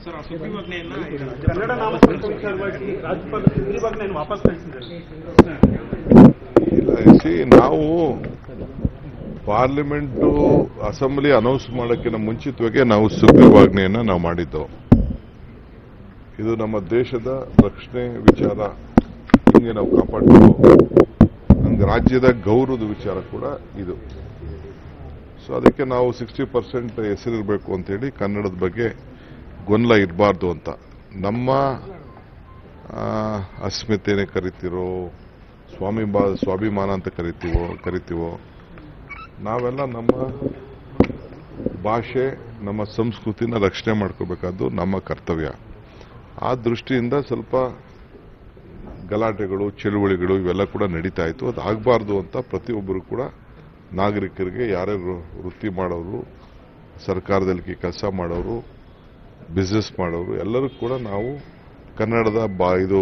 ಕನ್ನಡ ನಾಮಕರಣ ವಿಚಾರವಾಗಿ ರಾಜ್ಯಪಾಲರು ಸುಗ್ರೀವಾಜ್ಞೆಯನ್ನು ವಾಪಸ್ ಕಳಿಸಿದ್ದಾರೆ. ನಾವು ಪಾರ್ಲಿಮೆಂಟು ಅಸೆಂಬ್ಲಿ ಅನೌನ್ಸ್ ಮಾಡೋಕ್ಕಿಂತ ಮುಂಚಿತವಾಗಿ ನಾವು ಸುಗ್ರೀವಾಜ್ಞೆಯನ್ನು ನಾವು ಮಾಡಿದ್ದು. ಇದು ನಮ್ಮ ದೇಶದ ರಕ್ಷಣೆ ವಿಚಾರ, ಹಿಂಗೆ ನಾವು ಕಾಪಾಡಬೇಕು. ನಮ್ಗೆ ರಾಜ್ಯದ ಗೌರವದ ವಿಚಾರ ಕೂಡ ಇದು. ಸೊ ಅದಕ್ಕೆ ನಾವು 60% ಹೆಸರಿರಬೇಕು ಅಂತೇಳಿ ಕನ್ನಡದ ಬಗ್ಗೆ ಗೊಂದಲ ಇರಬಾರ್ದು ಅಂತ ನಮ್ಮ ಅಸ್ಮಿತೆನೇ ಕರಿತಿರೋ ಸ್ವಾಭಿಮಾನ ಅಂತ ಕರಿತೀವೋ ನಾವೆಲ್ಲ ನಮ್ಮ ಭಾಷೆ ನಮ್ಮ ಸಂಸ್ಕೃತಿನ ರಕ್ಷಣೆ ಮಾಡ್ಕೋಬೇಕಾದ್ದು ನಮ್ಮ ಕರ್ತವ್ಯ. ಆ ದೃಷ್ಟಿಯಿಂದ ಸ್ವಲ್ಪ ಗಲಾಟೆಗಳು ಚಳುವಳಿಗಳು ಇವೆಲ್ಲ ಕೂಡ ನಡೀತಾ ಇತ್ತು. ಅದು ಆಗಬಾರ್ದು ಅಂತ ಪ್ರತಿಯೊಬ್ಬರು ಕೂಡ ನಾಗರಿಕರಿಗೆ ಯಾರ್ಯಾರು ವೃತ್ತಿ ಮಾಡೋರು, ಸರ್ಕಾರದಲ್ಲಿ ಕೆಲಸ ಮಾಡೋರು, ಬಿಸ್ನೆಸ್ ಮಾಡೋರು ಎಲ್ಲರೂ ಕೂಡ ನಾವು ಕನ್ನಡದ ಇದು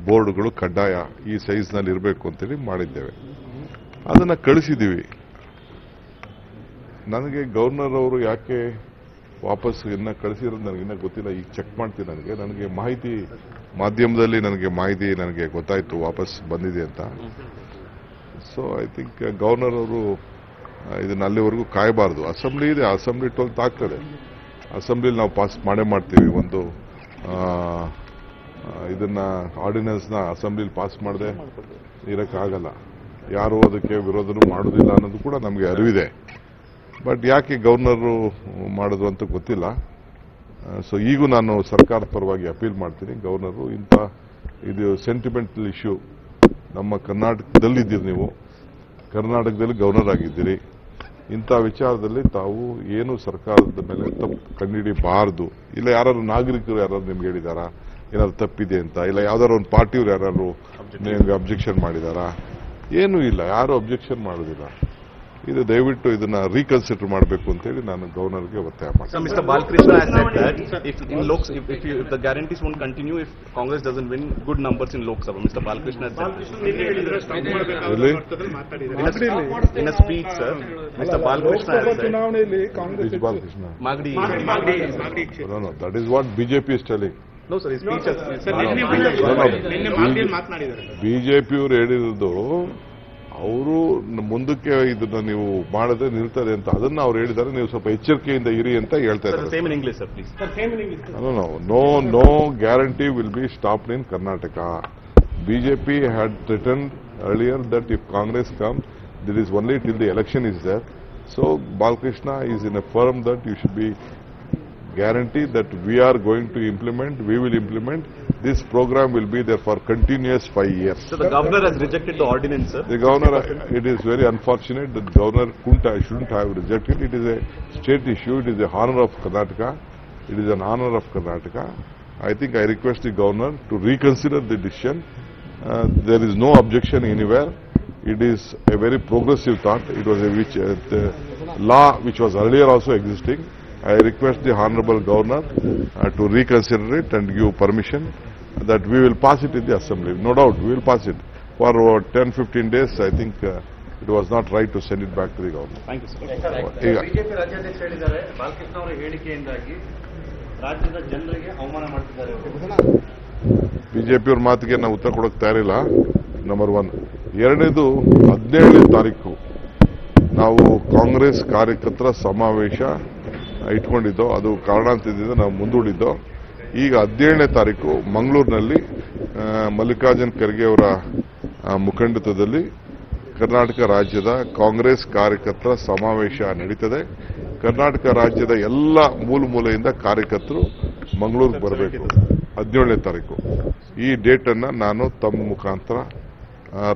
ಬೋರ್ಡ್ಗಳು ಕಡ್ಡಾಯ ಈ ಸೈಜ್ನಲ್ಲಿ ಇರಬೇಕು ಅಂತೇಳಿ ಮಾಡಿದ್ದೇವೆ. ಅದನ್ನು ಕಳಿಸಿದ್ದೀವಿ. ನನಗೆ ಗವರ್ನರ್ ಅವರು ಯಾಕೆ ವಾಪಸ್ ಇನ್ನ ಕಳಿಸಿರೋದು ನನಗಿನ್ನ ಗೊತ್ತಿಲ್ಲ. ಈಗ ಚೆಕ್ ಮಾಡ್ತೀನಿ. ನನಗೆ ಮಾಹಿತಿ ಮಾಧ್ಯಮದಲ್ಲಿ ನನಗೆ ಗೊತ್ತಾಯಿತು ವಾಪಸ್ ಬಂದಿದೆ ಅಂತ. ಸೊ ಐ ಥಿಂಕ್ ಗವರ್ನರ್ ಅವರು ಇದನ್ನ ಅಲ್ಲಿವರೆಗೂ ಕಾಯಬಾರ್ದು. ಅಸೆಂಬ್ಲಿ ಇದೆ, ಅಸೆಂಬ್ಲಿ 12th ಆಗ್ತದೆ. ಅಸೆಂಬ್ಲಿಲಿ ನಾವು ಪಾಸ್ ಮಾಡ್ತೀವಿ. ಒಂದು ಇದನ್ನ ಆರ್ಡಿನೆನ್ಸ್ನ ಅಸೆಂಬ್ಲಿಲಿ ಪಾಸ್ ಮಾಡದೆ ಇರೋಕ್ಕಾಗಲ್ಲ. ಯಾರು ಅದಕ್ಕೆ ವಿರೋಧನೂ ಮಾಡೋದಿಲ್ಲ ಅನ್ನೋದು ಕೂಡ ನಮಗೆ ಅರಿವಿದೆ. ಬಟ್ ಯಾಕೆ ಗವರ್ನರು ಮಾಡೋದು ಅಂತ ಗೊತ್ತಿಲ್ಲ. ಸೊ ಈಗೂ ನಾನು ಸರ್ಕಾರದ ಪರವಾಗಿ ಅಪೀಲ್ ಮಾಡ್ತೀನಿ. ಗವರ್ನರು ಇದು ಸೆಂಟಿಮೆಂಟಲ್ ಇಶ್ಯೂ. ನಮ್ಮ ಕರ್ನಾಟಕದಲ್ಲಿದ್ದೀರಿ, ನೀವು ಕರ್ನಾಟಕದಲ್ಲಿ ಗವರ್ನರ್ ಆಗಿದ್ದೀರಿ. ಇಂಥ ವಿಚಾರದಲ್ಲಿ ತಾವು ಏನು ಸರ್ಕಾರದ ಮೇಲೆ ತಪ್ಪು ಕಂಡುಹಿಡಿಯಬಾರದು. ಇಲ್ಲ ಯಾರು ನಾಗರಿಕರು ಯಾರು ನಿಮ್ಗೆ ಹೇಳಿದಾರಾ ಏನಾದ್ರು ತಪ್ಪಿದೆ ಅಂತ, ಇಲ್ಲ ಯಾವ್ದಾದ್ರು ಒಂದು ಪಾರ್ಟಿಯವ್ರು ಯಾರು ನಿಮ್ಗೆ ಅಬ್ಜೆಕ್ಷನ್ ಮಾಡಿದಾರಾ? ಏನೂ ಇಲ್ಲ, ಯಾರು ಅಬ್ಜೆಕ್ಷನ್ ಮಾಡೋದಿಲ್ಲ. ಇದು ದಯವಿಟ್ಟು ಇದನ್ನ ರೀಕನ್ಸಿಡರ್ ಮಾಡಬೇಕು ಅಂತೇಳಿ ನಾನು ಗವರ್ನರ್ಗೆ ಒತ್ತಾಯ ಮಾಡ್ತೀನಿ. Mr. Balkrishna has said that if the guarantees won't continue if Congress doesn't win good numbers in Lok Sabha. Mr. Balkrishna has said in a speech, sir. Mr. Balkrishna has said. Which Balkrishna? Magdi. No, that is what BJP is telling. No, sir. His speech has. ಬಿಜೆಪಿಯವರು ಹೇಳಿರೋದು ಅವರು ಮುಂದಕ್ಕೆ ಇದನ್ನ ನೀವು ಮಾಡದೆ ನಿಲ್ತದೆ ಅಂತ, ಅದನ್ನ ಅವ್ರು ಹೇಳಿದ್ದಾರೆ. ನೀವು ಸ್ವಲ್ಪ ಎಚ್ಚರಿಕೆಯಿಂದ ಇರಿ ಅಂತ ಹೇಳ್ತಾ ಇದ್ದಾರೆ. Same in English, sir, please. No guarantee will be stopped in Karnataka. BJP had threatened earlier that if Congress comes, there is only till the election is there. So Balkrishna is in a firm that you should be guarantee that we will implement. This program will be there for continuous 5 years. So the governor has rejected the ordinance, sir. The governor, it is very unfortunate that the governor shouldn't have rejected. It is a state issue. It is a honor of Karnataka. It is an honor of Karnataka. I think I request the governor to reconsider the decision. There is no objection anywhere. It is a very progressive thought. It was the law which was earlier also existing. I request the Honorable Governor to reconsider it and give permission that we will pass it in the Assembly. No doubt, we will pass it. For 10-15 days, I think it was not right to send it back to the government. Thank you, sir. BJP ರಾಜ್ಯಾಧ್ಯಕ್ಷ ಹೇಳಿದ್ದಾರೆ, ಬಾಲಕೃಷ್ಣ ಅವರ ಹೇಳಿಕೆಯಿಂದಾಗಿ ರಾಜ್ಯದ ಜನರಿಗೆ ಅವಮಾನ ಮಾಡ್ತಿದ್ದಾರೆ. ಬಿಜೆಪಿಯವ್ರ ಮಾತಿಗೆ ನಾವು ಉತ್ತರ ಕೊಡೋಕೆ ತಯಾರಿಲ್ಲ, ನಂಬರ್ 1. ಎರಡನೇದು 17ನೇ ತಾರೀಕು ನಾವು ಕಾಂಗ್ರೆಸ್ ಕಾರ್ಯಕರ್ತರ ಸಮಾವೇಶ ಇಟ್ಕೊಂಡಿದ್ದೋ, ಅದು ಕಾರಣಾಂತರದಿಂದ ನಾವು ಮುಂದೂಡಿದ್ದೋ. ಈಗ 17ನೇ ತಾರೀಕು ಮಂಗಳೂರಿನಲ್ಲಿ ಮಲ್ಲಿಕಾರ್ಜುನ್ ಖರ್ಗೆ ಅವರ ಮುಖಂಡತ್ವದಲ್ಲಿ ಕರ್ನಾಟಕ ರಾಜ್ಯದ ಕಾಂಗ್ರೆಸ್ ಕಾರ್ಯಕರ್ತರ ಸಮಾವೇಶ ನಡೀತದೆ. ಕರ್ನಾಟಕ ರಾಜ್ಯದ ಎಲ್ಲ ಮೂಲೆಯಿಂದ ಕಾರ್ಯಕರ್ತರು ಮಂಗಳೂರಿಗೆ ಬರಬೇಕು 17ನೇ ತಾರೀಕು. ಈ ಡೇಟ್ ಅನ್ನ ನಾನು ತಮ್ಮ ಮುಖಾಂತರ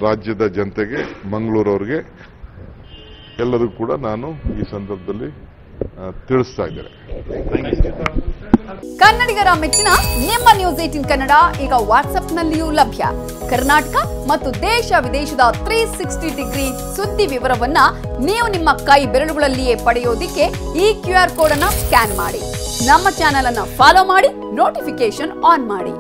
ರಾಜ್ಯದ ಜನತೆಗೆ, ಮಂಗಳೂರವರಿಗೆ ಎಲ್ಲರಿಗೂ ಕೂಡ ನಾನು ಈ ಸಂದರ್ಭದಲ್ಲಿ ತಿಳಿಸ್ತಾ ಇದ್ದಾರೆ. ಕನ್ನಡಿಗರ ಮೆಚ್ಚಿನ ನಿಮ್ಮ ನ್ಯೂಸ್ 18 ಕನ್ನಡ ಈಗ ವಾಟ್ಸ್ಆಪ್ನಲ್ಲಿಯೂ ಲಭ್ಯ. ಕರ್ನಾಟಕ ಮತ್ತು ದೇಶ ವಿದೇಶದ 360 ಡಿಗ್ರಿ ಸುದ್ದಿ ವಿವರವನ್ನ ನೀವು ನಿಮ್ಮ ಕೈ ಬೆರಳುಗಳಲ್ಲಿಯೇ ಪಡೆಯೋದಿಕ್ಕೆ ಈ QR ಕೋಡ್ ಅನ್ನ ಸ್ಕ್ಯಾನ್ ಮಾಡಿ. ನಮ್ಮ ಚಾನೆಲ್ ಅನ್ನ ಫಾಲೋ ಮಾಡಿ, ನೋಟಿಫಿಕೇಶನ್ ಆನ್ ಮಾಡಿ.